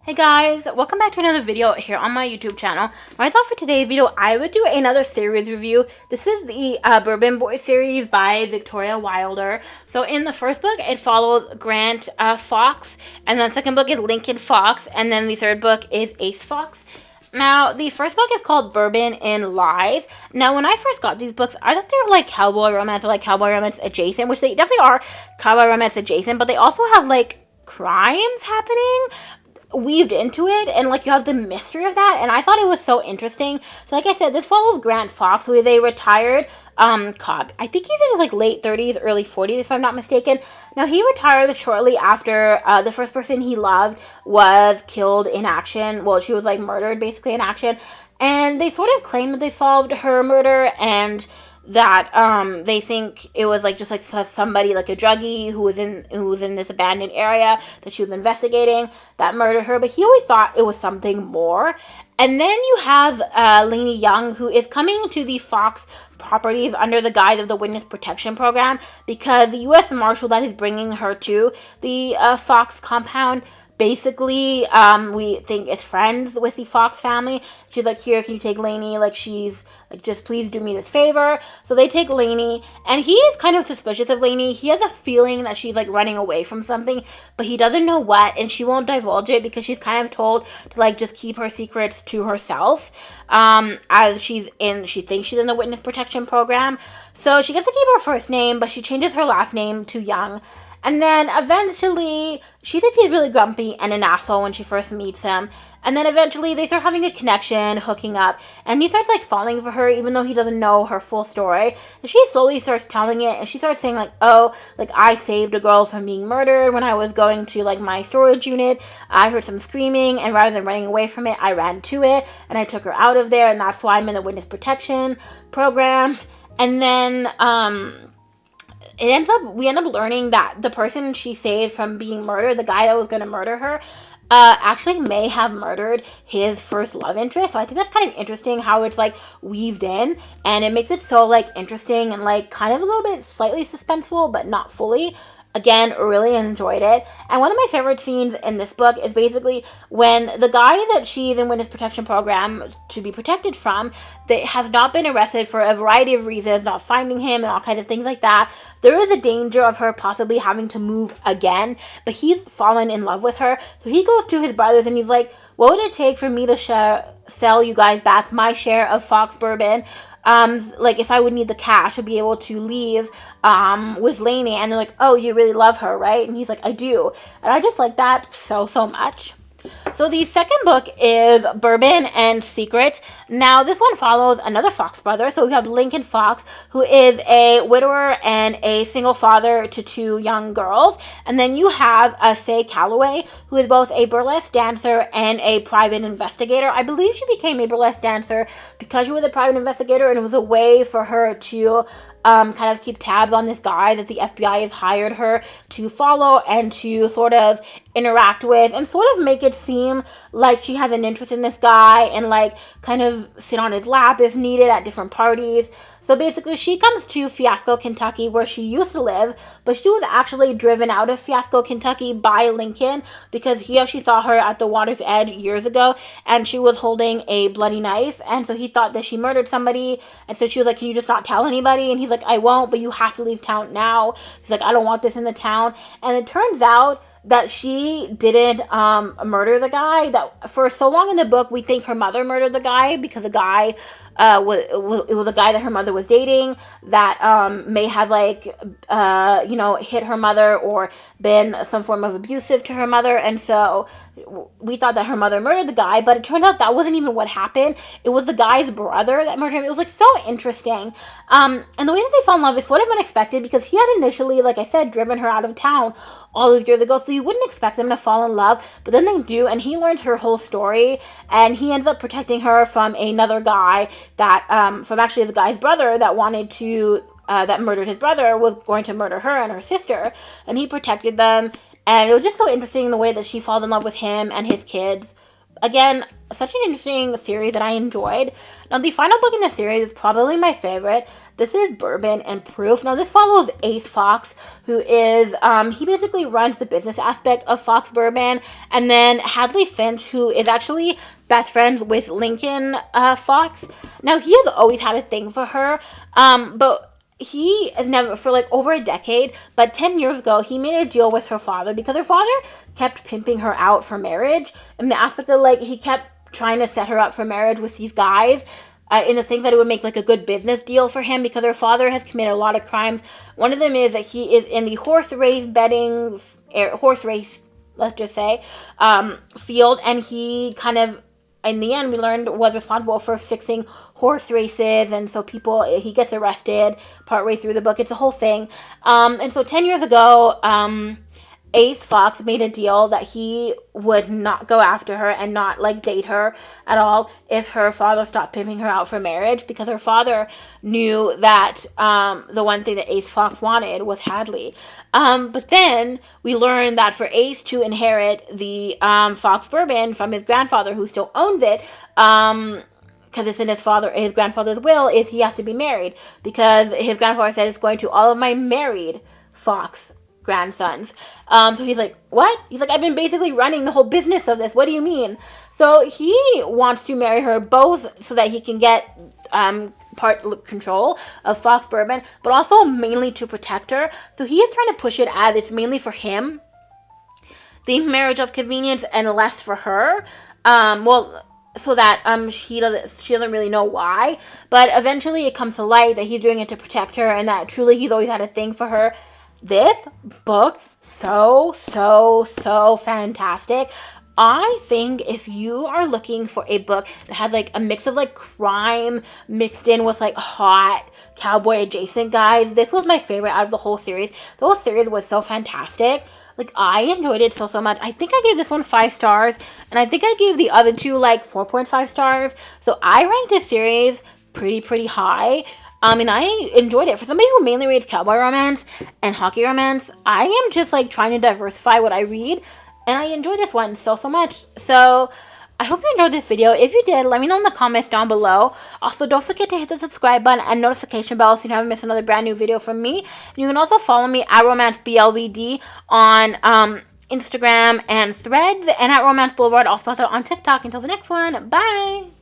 Hey guys, welcome back to another video here on my YouTube channel. I thought for today's video I would do another series review. This is the Bourbon Boys series by Victoria Wilder. So in the first book it follows Grant Fox, and then the second book is Lincoln Fox, and then the third book is Ace Fox. Now, the first book is called Bourbon and Lies. Now, when I first got these books, I thought they were like cowboy romance or like cowboy romance adjacent, which they definitely are cowboy romance adjacent, but they also have like crimes happening weaved into it, and like you have the mystery of that, and I thought it was so interesting. So like I said, this follows Grant Fox, who is a retired cop. I think he's in his like late 30s, early 40s, if I'm not mistaken. Now, he retired shortly after the first person he loved was killed in action. Well, she was like murdered basically in action, and they sort of claim that they solved her murder, and that they think it was like just like somebody like a druggie who was in this abandoned area that she was investigating that murdered her, but he always thought it was something more. And then you have Lainey Young, who is coming to the Fox properties under the guise of the Witness Protection Program, because the U.S. Marshal that is bringing her to the Fox compound basically we think is friends with the Fox family. She's like, here, can you take Lainey? Like, she's like, just please do me this favor. So they take Lainey, and he is kind of suspicious of Lainey. He has a feeling that she's like running away from something, but he doesn't know what, and she won't divulge it because she's kind of told to like just keep her secrets to herself, as she thinks she's in the Witness Protection Program. So she gets to keep her first name, but she changes her last name to Young. And then eventually, she thinks he's really grumpy and an asshole when she first meets him. And then eventually, they start having a connection, hooking up. And he starts, like, falling for her, even though he doesn't know her full story. And she slowly starts telling it. And she starts saying, like, oh, like, I saved a girl from being murdered when I was going to, like, my storage unit. I heard some screaming. And rather than running away from it, I ran to it. And I took her out of there. And that's why I'm in the Witness Protection Program. And then, we end up learning that the person she saved from being murdered, the guy that was going to murder her, actually may have murdered his first love interest. So I think that's kind of interesting how it's like weaved in, and it makes it so like interesting and like kind of a little bit slightly suspenseful, but not fully. Again, really enjoyed it. And one of my favorite scenes in this book is basically when the guy that she's in Witness Protection Program to be protected from, that has not been arrested for a variety of reasons, not finding him and all kinds of things like that. There is a danger of her possibly having to move again, but he's fallen in love with her. So he goes to his brothers and he's like, what would it take for me to sell you guys back my share of Fox Bourbon? Like, if I would need the cash to be able to leave with Lainey. And they're like, oh, you really love her, right? And he's like, I do. And I just like that so much. So the second book is Bourbon and Secrets. Now, this one follows another Fox brother. So we have Lincoln Fox, who is a widower and a single father to two young girls. And then you have Faye Calloway, who is both a burlesque dancer and a private investigator. I believe she became a burlesque dancer because she was a private investigator, and it was a way for her to kind of keep tabs on this guy that the FBI has hired her to follow and to sort of interact with, and sort of make it seem like she has an interest in this guy and like kind of sit on his lap if needed at different parties. So basically, she comes to Fiasco, Kentucky, where she used to live, but she was actually driven out of Fiasco, Kentucky by Lincoln because she saw her at the water's edge years ago, and she was holding a bloody knife, and so he thought that she murdered somebody, and so she was like, can you just not tell anybody? And he's like, I won't, but you have to leave town now. He's like, I don't want this in the town. And it turns out that she didn't murder the guy. That for so long in the book, we think her mother murdered the guy because the guy it was a guy that her mother was dating that may have like hit her mother or been some form of abusive to her mother, and so we thought that her mother murdered the guy, but it turned out that wasn't even what happened. It was the guy's brother that murdered him. It was like so interesting, and the way that they fell in love is sort of unexpected because he had initially, like I said, driven her out of town all those years ago, so you wouldn't expect them to fall in love, but then they do, and he learns her whole story, and he ends up protecting her from another guy that from actually the guy's brother that wanted to that murdered his brother, was going to murder her and her sister, and he protected them. And it was just so interesting the way that she falls in love with him and his kids. again, such an interesting series that I enjoyed. Now, the final book in the series is probably my favorite. This is Bourbon and Proof. Now, this follows Ace Fox, who is, he basically runs the business aspect of Fox Bourbon, and then Hadley Finch, who is actually best friends with Lincoln Fox. Now, he has always had a thing for her, but he has never, for like over a decade, but 10 years ago, he made a deal with her father because her father kept pimping her out for marriage. And the aspect of like, he kept trying to set her up for marriage with these guys in the thing that it would make like a good business deal for him because her father has committed a lot of crimes. One of them is that he is in the horse race betting, horse race, let's just say, field, and he kind of, in the end, we learned was responsible for fixing horse races, and so he gets arrested partway through the book. It's a whole thing. And so 10 years ago, Ace Fox made a deal that he would not go after her and not like date her at all if her father stopped pimping her out for marriage, because her father knew that the one thing that Ace Fox wanted was Hadley. But then we learned that for Ace to inherit the Fox Bourbon from his grandfather, who still owns it, because it's in his grandfather's will, is he has to be married, because his grandfather said it's going to all of my married Fox grandsons. So he's like, what? He's like, I've been basically running the whole business of this. What do you mean? So he wants to marry her both so that he can get part control of Fox Bourbon, but also mainly to protect her. So he is trying to push it as it's mainly for him, the marriage of convenience, and less for her. So that she doesn't really know why, but eventually it comes to light that he's doing it to protect her, and that truly he's always had a thing for her. This book, so fantastic. I think if you are looking for a book that has like a mix of like crime mixed in with like hot cowboy adjacent guys, this was my favorite out of the whole series. The whole series was so fantastic. Like, I enjoyed it so much. I think I gave this one 5 stars, and I think I gave the other two like 4.5 stars. So I ranked this series pretty high. And I enjoyed it. For somebody who mainly reads cowboy romance and hockey romance, I am just like trying to diversify what I read, and I enjoyed this one so much. So I hope you enjoyed this video. If you did, let me know in the comments down below. Also, don't forget to hit the subscribe button and notification bell so you never miss another brand new video from me. You can also follow me at RomanceBLVD on Instagram and Threads, and at Romance Boulevard, also on TikTok. Until the next one, bye!